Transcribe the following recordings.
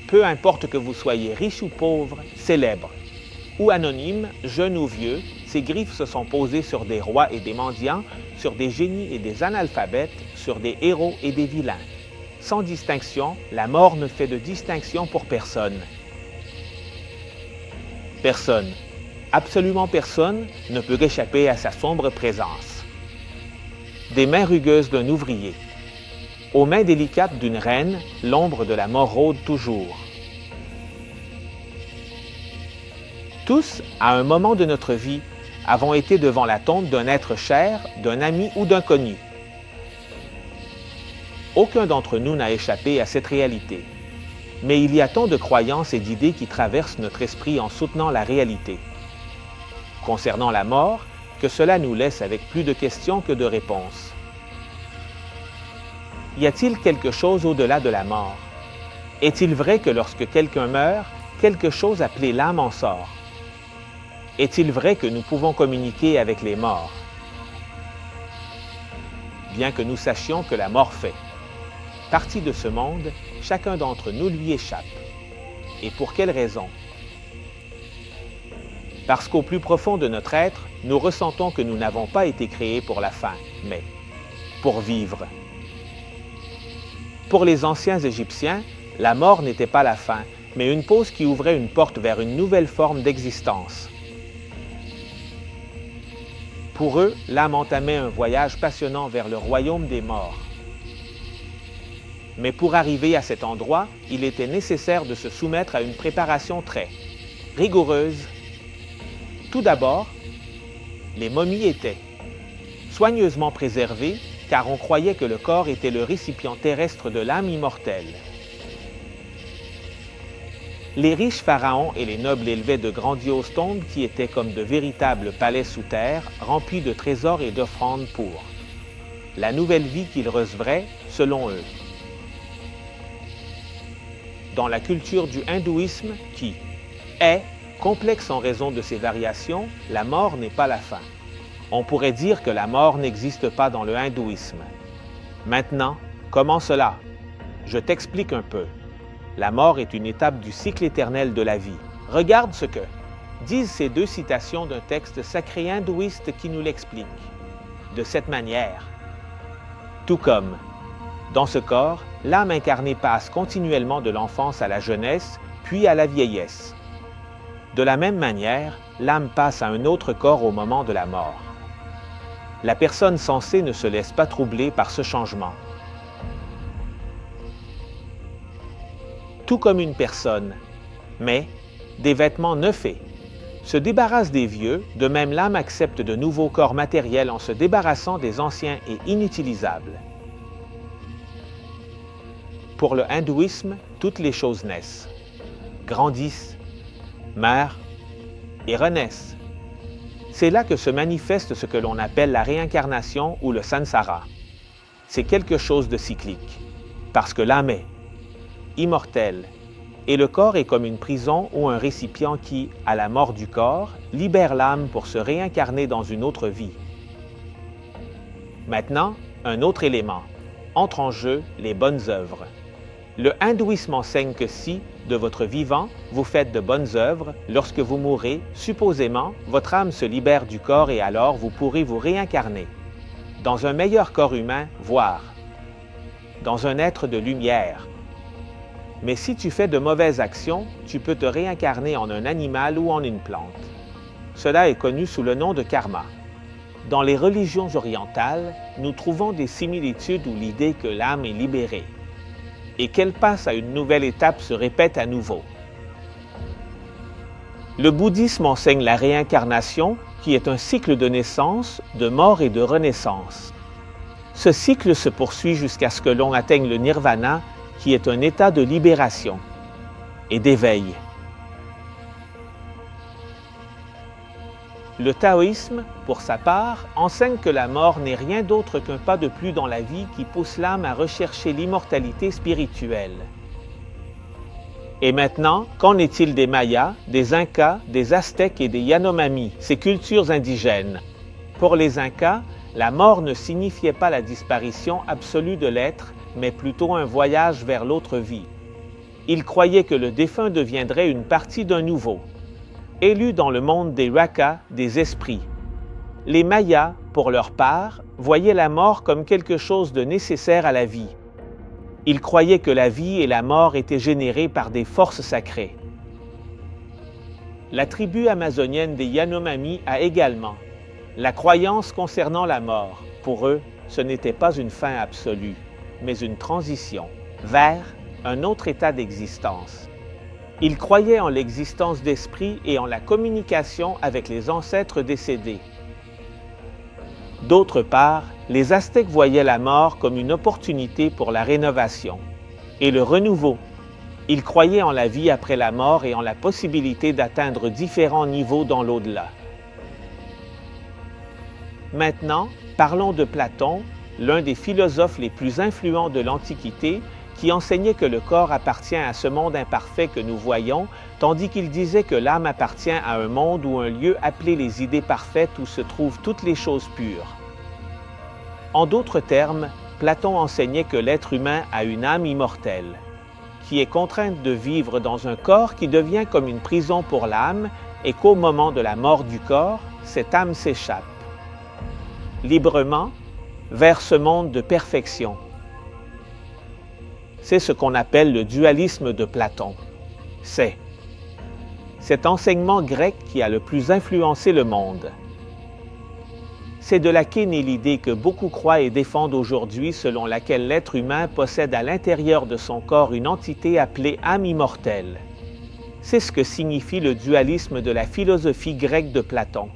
peu importe que vous soyez riche ou pauvre, célèbre. Ou anonyme, jeune ou vieux, ses griffes se sont posées sur des rois et des mendiants, sur des génies et des analphabètes, sur des héros et des vilains. Sans distinction, la mort ne fait de distinction pour personne. Personne, absolument personne, ne peut échapper à sa sombre présence. Des mains rugueuses d'un ouvrier. Aux mains délicates d'une reine, l'ombre de la mort rôde toujours. Tous, à un moment de notre vie, avons été devant la tombe d'un être cher, d'un ami ou d'un connu. Aucun d'entre nous n'a échappé à cette réalité. Mais il y a tant de croyances et d'idées qui traversent notre esprit en soutenant la réalité. Concernant la mort, que cela nous laisse avec plus de questions que de réponses. Y a-t-il quelque chose au-delà de la mort? Est-il vrai que lorsque quelqu'un meurt, quelque chose appelé l'âme en sort? Est-il vrai que nous pouvons communiquer avec les morts? Bien que nous sachions que la mort fait partie de ce monde, chacun d'entre nous lui échappe. Et pour quelle raison? Parce qu'au plus profond de notre être, nous ressentons que nous n'avons pas été créés pour la faim, mais pour vivre. Pour les anciens Égyptiens, la mort n'était pas la fin, mais une pause qui ouvrait une porte vers une nouvelle forme d'existence. Pour eux, l'âme entamait un voyage passionnant vers le royaume des morts. Mais pour arriver à cet endroit, il était nécessaire de se soumettre à une préparation très rigoureuse. Tout d'abord, les momies étaient soigneusement préservées, car on croyait que le corps était le récipient terrestre de l'âme immortelle. Les riches pharaons et les nobles élevaient de grandioses tombes qui étaient comme de véritables palais sous terre, remplis de trésors et d'offrandes pour la nouvelle vie qu'ils recevraient, selon eux. Dans la culture du hindouisme, qui est complexe en raison de ses variations, la mort n'est pas la fin. On pourrait dire que la mort n'existe pas dans le hindouisme. Maintenant, comment cela? Je t'explique un peu. La mort est une étape du cycle éternel de la vie. Regarde ce que disent ces deux citations d'un texte sacré hindouiste qui nous l'explique. De cette manière, tout comme dans ce corps, l'âme incarnée passe continuellement de l'enfance à la jeunesse, puis à la vieillesse. De la même manière, l'âme passe à un autre corps au moment de la mort. La personne sensée ne se laisse pas troubler par ce changement. Tout comme une personne, mais des vêtements neufs se débarrasse des vieux, de même l'âme accepte de nouveaux corps matériels en se débarrassant des anciens et inutilisables. Pour le hindouisme, toutes les choses naissent, grandissent, meurent et renaissent. C'est là que se manifeste ce que l'on appelle la réincarnation ou le samsara. C'est quelque chose de cyclique, parce que l'âme est immortelle, et le corps est comme une prison ou un récipient qui, à la mort du corps, libère l'âme pour se réincarner dans une autre vie. Maintenant, un autre élément. Entre en jeu les bonnes œuvres. Le hindouisme enseigne que si, de votre vivant, vous faites de bonnes œuvres, lorsque vous mourrez, supposément, votre âme se libère du corps et alors vous pourrez vous réincarner dans un meilleur corps humain, voire dans un être de lumière. Mais si tu fais de mauvaises actions, tu peux te réincarner en un animal ou en une plante. Cela est connu sous le nom de karma. Dans les religions orientales, nous trouvons des similitudes où l'idée que l'âme est libérée et qu'elle passe à une nouvelle étape se répète à nouveau. Le bouddhisme enseigne la réincarnation, qui est un cycle de naissance, de mort et de renaissance. Ce cycle se poursuit jusqu'à ce que l'on atteigne le nirvana, qui est un état de libération et d'éveil. Le taoïsme, pour sa part, enseigne que la mort n'est rien d'autre qu'un pas de plus dans la vie qui pousse l'âme à rechercher l'immortalité spirituelle. Et maintenant, qu'en est-il des Mayas, des Incas, des Aztèques et des Yanomami, ces cultures indigènes? Pour les Incas, la mort ne signifiait pas la disparition absolue de l'être, mais plutôt un voyage vers l'autre vie. Il croyait que le défunt deviendrait une partie d'un nouveau, élu dans le monde des Raka, des esprits. Les Mayas, pour leur part, voyaient la mort comme quelque chose de nécessaire à la vie. Ils croyaient que la vie et la mort étaient générées par des forces sacrées. La tribu amazonienne des Yanomami a également la croyance concernant la mort. Pour eux, ce n'était pas une fin absolue, mais une transition vers un autre état d'existence. Ils croyaient en l'existence d'esprits et en la communication avec les ancêtres décédés. D'autre part, les Aztèques voyaient la mort comme une opportunité pour la rénovation et le renouveau. Ils croyaient en la vie après la mort et en la possibilité d'atteindre différents niveaux dans l'au-delà. Maintenant, parlons de Platon, l'un des philosophes les plus influents de l'Antiquité, qui enseignait que le corps appartient à ce monde imparfait que nous voyons, tandis qu'il disait que l'âme appartient à un monde ou un lieu appelé les idées parfaites où se trouvent toutes les choses pures. En d'autres termes, Platon enseignait que l'être humain a une âme immortelle, qui est contrainte de vivre dans un corps qui devient comme une prison pour l'âme et qu'au moment de la mort du corps, cette âme s'échappe librement vers ce monde de perfection. C'est ce qu'on appelle le dualisme de Platon. C'est cet enseignement grec qui a le plus influencé le monde. C'est de là qu'est née l'idée que beaucoup croient et défendent aujourd'hui selon laquelle l'être humain possède à l'intérieur de son corps une entité appelée âme immortelle. C'est ce que signifie le dualisme de la philosophie grecque de Platon.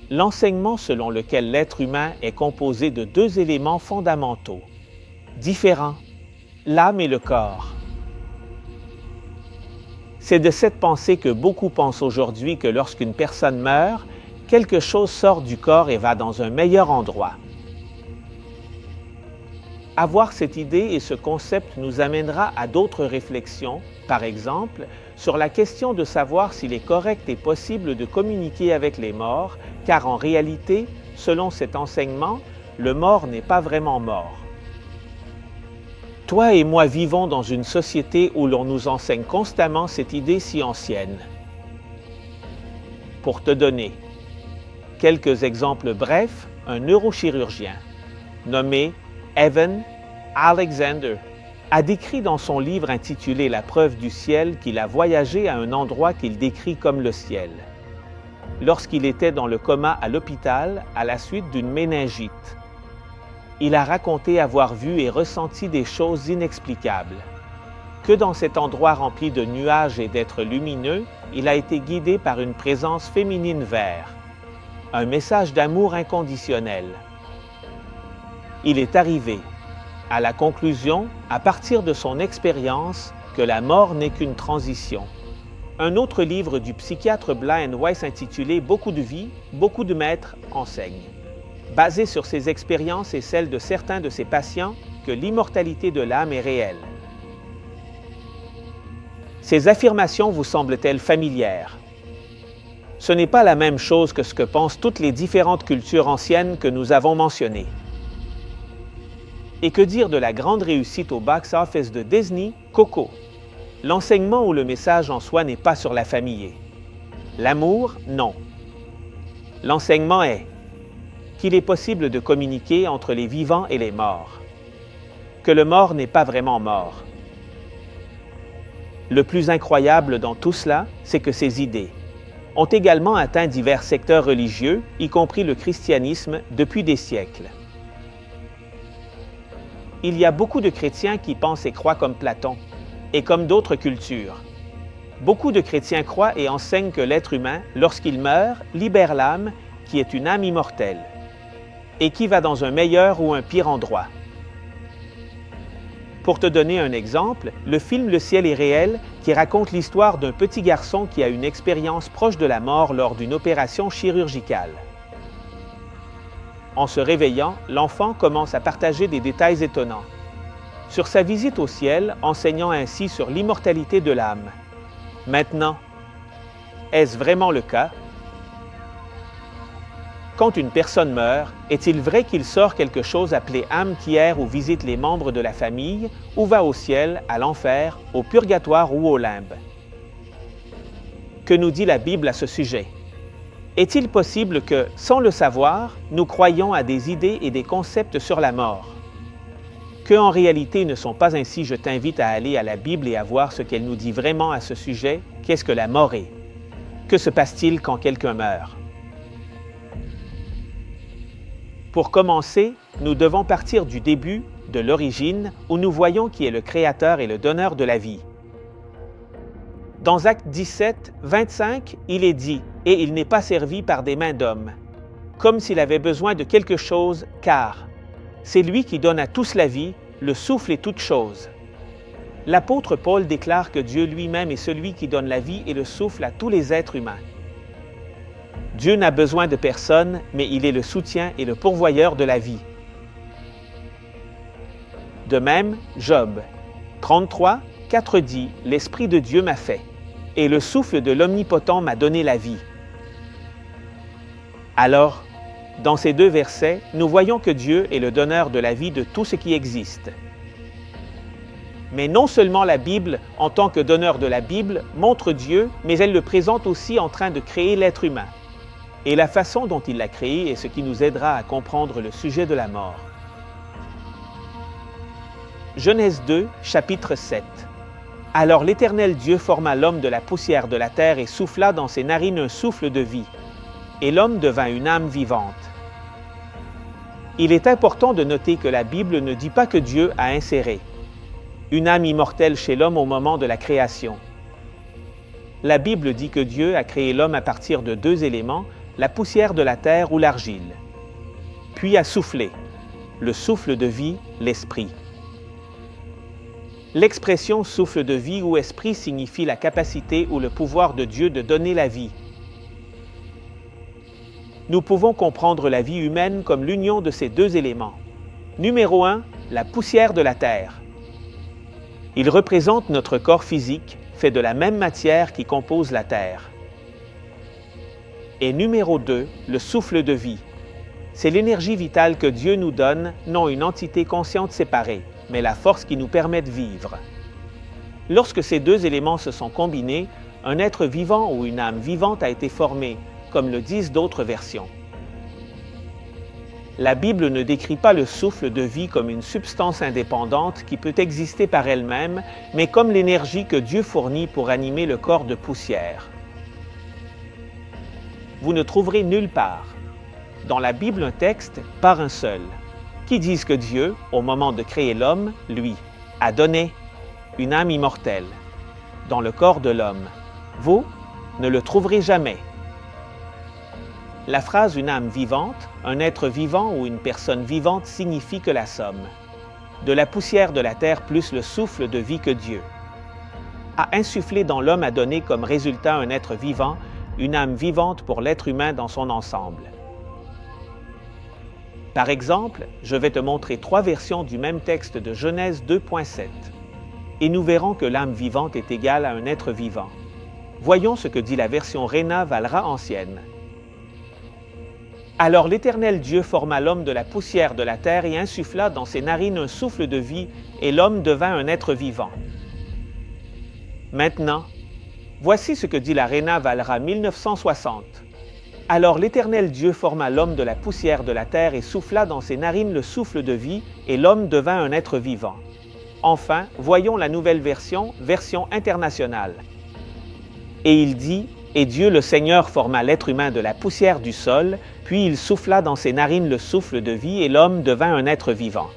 L'enseignement selon lequel l'être humain est composé de deux éléments fondamentaux, différents, l'âme et le corps. C'est de cette pensée que beaucoup pensent aujourd'hui que lorsqu'une personne meurt, quelque chose sort du corps et va dans un meilleur endroit. Avoir cette idée et ce concept nous amènera à d'autres réflexions, par exemple, sur la question de savoir s'il est correct et possible de communiquer avec les morts, car en réalité, selon cet enseignement, le mort n'est pas vraiment mort. Toi et moi vivons dans une société où l'on nous enseigne constamment cette idée si ancienne. Pour te donner quelques exemples brefs, un neurochirurgien nommé Evan Alexander a décrit dans son livre intitulé « La preuve du ciel » qu'il a voyagé à un endroit qu'il décrit comme le ciel, lorsqu'il était dans le coma à l'hôpital à la suite d'une méningite. Il a raconté avoir vu et ressenti des choses inexplicables. Que dans cet endroit rempli de nuages et d'êtres lumineux, il a été guidé par une présence féminine vers un message d'amour inconditionnel. Il est arrivé à la conclusion, à partir de son expérience, que la mort n'est qu'une transition. Un autre livre du psychiatre Blind Weiss intitulé « Beaucoup de vie, beaucoup de maîtres enseignent », basé sur ses expériences et celles de certains de ses patients, que l'immortalité de l'âme est réelle. Ces affirmations vous semblent-elles familières? Ce n'est pas la même chose que ce que pensent toutes les différentes cultures anciennes que nous avons mentionnées. Et que dire de la grande réussite au box-office de Disney, Coco? L'enseignement ou le message en soi n'est pas sur la famille. L'amour, non. L'enseignement est qu'il est possible de communiquer entre les vivants et les morts, que le mort n'est pas vraiment mort. Le plus incroyable dans tout cela, c'est que ces idées ont également atteint divers secteurs religieux, y compris le christianisme, depuis des siècles. Il y a beaucoup de chrétiens qui pensent et croient comme Platon, et comme d'autres cultures. Beaucoup de chrétiens croient et enseignent que l'être humain, lorsqu'il meurt, libère l'âme, qui est une âme immortelle, et qui va dans un meilleur ou un pire endroit. Pour te donner un exemple, le film Le ciel est réel, qui raconte l'histoire d'un petit garçon qui a une expérience proche de la mort lors d'une opération chirurgicale. En se réveillant, l'enfant commence à partager des détails étonnants sur sa visite au ciel, enseignant ainsi sur l'immortalité de l'âme. Maintenant, est-ce vraiment le cas? Quand une personne meurt, est-il vrai qu'il sort quelque chose appelé âme qui erre ou visite les membres de la famille, ou va au ciel, à l'enfer, au purgatoire ou au limbe? Que nous dit la Bible à ce sujet? Est-il possible que, sans le savoir, nous croyions à des idées et des concepts sur la mort? Que en réalité ne sont pas ainsi, je t'invite à aller à la Bible et à voir ce qu'elle nous dit vraiment à ce sujet. Qu'est-ce que la mort est? Que se passe-t-il quand quelqu'un meurt? Pour commencer, nous devons partir du début, de l'origine, où nous voyons qui est le Créateur et le donneur de la vie. Dans Actes 17, 25, il est dit « Et il n'est pas servi par des mains d'hommes », comme s'il avait besoin de quelque chose, car c'est lui qui donne à tous la vie, le souffle et toute chose. L'apôtre Paul déclare que Dieu lui-même est celui qui donne la vie et le souffle à tous les êtres humains. Dieu n'a besoin de personne, mais il est le soutien et le pourvoyeur de la vie. De même, Job 33, 4 dit « L'Esprit de Dieu m'a fait, et le souffle de l'Omnipotent m'a donné la vie. » Alors, dans ces deux versets, nous voyons que Dieu est le donneur de la vie de tout ce qui existe. Mais non seulement la Bible, en tant que donneur de la Bible, montre Dieu, mais elle le présente aussi en train de créer l'être humain. Et la façon dont il l'a créé est ce qui nous aidera à comprendre le sujet de la mort. Genèse 2, chapitre 7. Alors l'Éternel Dieu forma l'homme de la poussière de la terre et souffla dans ses narines un souffle de vie. Et l'homme devint une âme vivante. Il est important de noter que la Bible ne dit pas que Dieu a inséré une âme immortelle chez l'homme au moment de la création. La Bible dit que Dieu a créé l'homme à partir de deux éléments, la poussière de la terre ou l'argile, puis a soufflé, le souffle de vie, l'esprit. L'expression souffle de vie ou esprit signifie la capacité ou le pouvoir de Dieu de donner la vie. Nous pouvons comprendre la vie humaine comme l'union de ces deux éléments. Numéro 1, la poussière de la terre. Il représente notre corps physique, fait de la même matière qui compose la terre. Et numéro 2, le souffle de vie. C'est l'énergie vitale que Dieu nous donne, non une entité consciente séparée, mais la force qui nous permet de vivre. Lorsque ces deux éléments se sont combinés, un être vivant ou une âme vivante a été formé, comme le disent d'autres versions. La Bible ne décrit pas le souffle de vie comme une substance indépendante qui peut exister par elle-même, mais comme l'énergie que Dieu fournit pour animer le corps de poussière. Vous ne trouverez nulle part, dans la Bible, un texte, par un seul, qui dise que Dieu, au moment de créer l'homme, lui, a donné une âme immortelle dans le corps de l'homme. Vous ne le trouverez jamais. La phrase « une âme vivante », un être vivant ou une personne vivante signifie que la somme de la poussière de la terre plus le souffle de vie que Dieu a insufflé dans l'homme a donné comme résultat un être vivant, une âme vivante pour l'être humain dans son ensemble. Par exemple, je vais te montrer 3 versions du même texte de Genèse 2.7, et nous verrons que l'âme vivante est égale à un être vivant. Voyons ce que dit la version Réna Valera ancienne. Alors l'Éternel Dieu forma l'homme de la poussière de la terre et insuffla dans ses narines un souffle de vie, et l'homme devint un être vivant. Maintenant, voici ce que dit la Réna Valera 1960. Alors l'Éternel Dieu forma l'homme de la poussière de la terre et souffla dans ses narines le souffle de vie, et l'homme devint un être vivant. Enfin, voyons la nouvelle version, version internationale. Et il dit, et Dieu le Seigneur forma l'être humain de la poussière du sol, puis il souffla dans ses narines le souffle de vie, et l'homme devint un être vivant.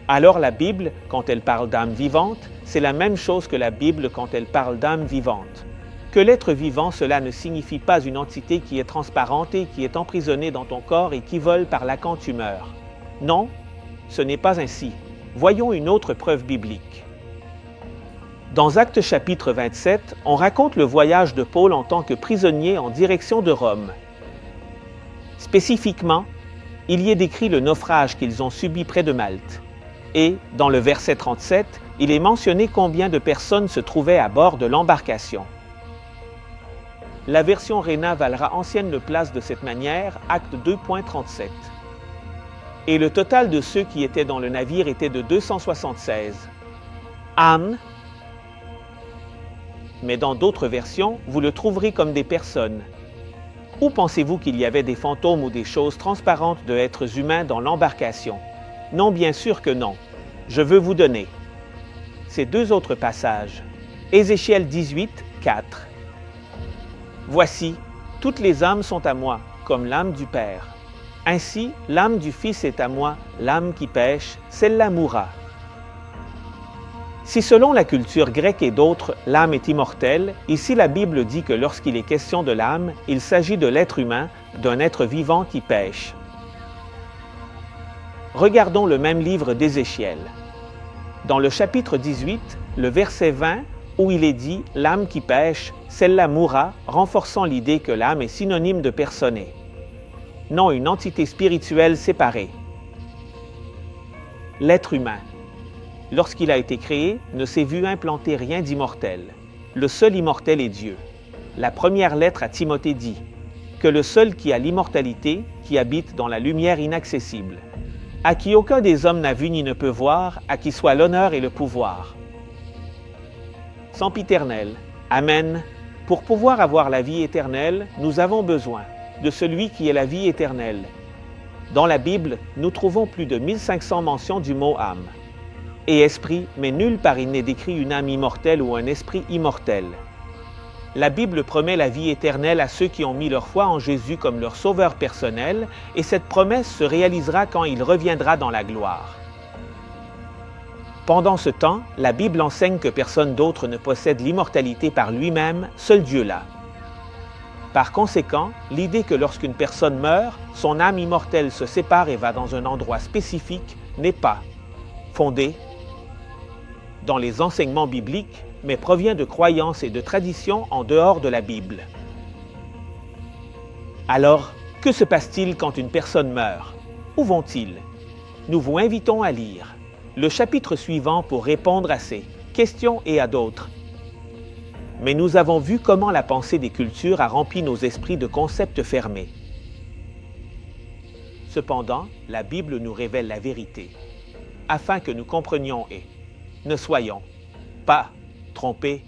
Alors la Bible, quand elle parle d'âme vivante, c'est la même chose que la Bible quand elle parle d'âme vivante. Que l'être vivant, cela ne signifie pas une entité qui est transparente et qui est emprisonnée dans ton corps et qui vole par là quand tu meurs. Non, ce n'est pas ainsi. Voyons une autre preuve biblique. Dans Actes chapitre 27, on raconte le voyage de Paul en tant que prisonnier en direction de Rome. Spécifiquement, il y est décrit le naufrage qu'ils ont subi près de Malte. Et, dans le verset 37, il est mentionné combien de personnes se trouvaient à bord de l'embarcation. La version Réna Valera ancienne le place de cette manière, acte 2.37. Et le total de ceux qui étaient dans le navire était de 276 âmes, mais dans d'autres versions, vous le trouverez comme des personnes. Où pensez-vous qu'il y avait des fantômes ou des choses transparentes de êtres humains dans l'embarcation? Non, bien sûr que non. Je veux vous donner ces deux autres passages. Ézéchiel 18, 4. Voici, toutes les âmes sont à moi, comme l'âme du Père. Ainsi, l'âme du Fils est à moi, l'âme qui pêche, celle-là mourra. Si selon la culture grecque et d'autres, l'âme est immortelle, ici la Bible dit que lorsqu'il est question de l'âme, il s'agit de l'être humain, d'un être vivant qui pêche. Regardons le même livre d'Ézéchiel. Dans le chapitre 18, le verset 20, où il est dit « l'âme qui pêche, celle-là mourra », renforçant l'idée que l'âme est synonyme de personner. Non une entité spirituelle séparée. L'être humain, lorsqu'il a été créé, ne s'est vu implanter rien d'immortel. Le seul immortel est Dieu. La première lettre à Timothée dit que le seul qui a l'immortalité, qui habite dans la lumière inaccessible, à qui aucun des hommes n'a vu ni ne peut voir, à qui soit l'honneur et le pouvoir. Sempiternel, Amen. Pour pouvoir avoir la vie éternelle, nous avons besoin de celui qui est la vie éternelle. Dans la Bible, nous trouvons plus de 1500 mentions du mot âme et esprit, mais nulle part il n'est décrit une âme immortelle ou un esprit immortel. La Bible promet la vie éternelle à ceux qui ont mis leur foi en Jésus comme leur sauveur personnel, et cette promesse se réalisera quand il reviendra dans la gloire. Pendant ce temps, la Bible enseigne que personne d'autre ne possède l'immortalité par lui-même, seul Dieu l'a. Par conséquent, l'idée que lorsqu'une personne meurt, son âme immortelle se sépare et va dans un endroit spécifique n'est pas fondée dans les enseignements bibliques, mais provient de croyances et de traditions en dehors de la Bible. Alors, que se passe-t-il quand une personne meurt? Où vont-ils? Nous vous invitons à lire le chapitre suivant pour répondre à ces questions et à d'autres. Mais nous avons vu comment la pensée des cultures a rempli nos esprits de concepts fermés. Cependant, la Bible nous révèle la vérité, afin que nous comprenions et ne soyons pas trompés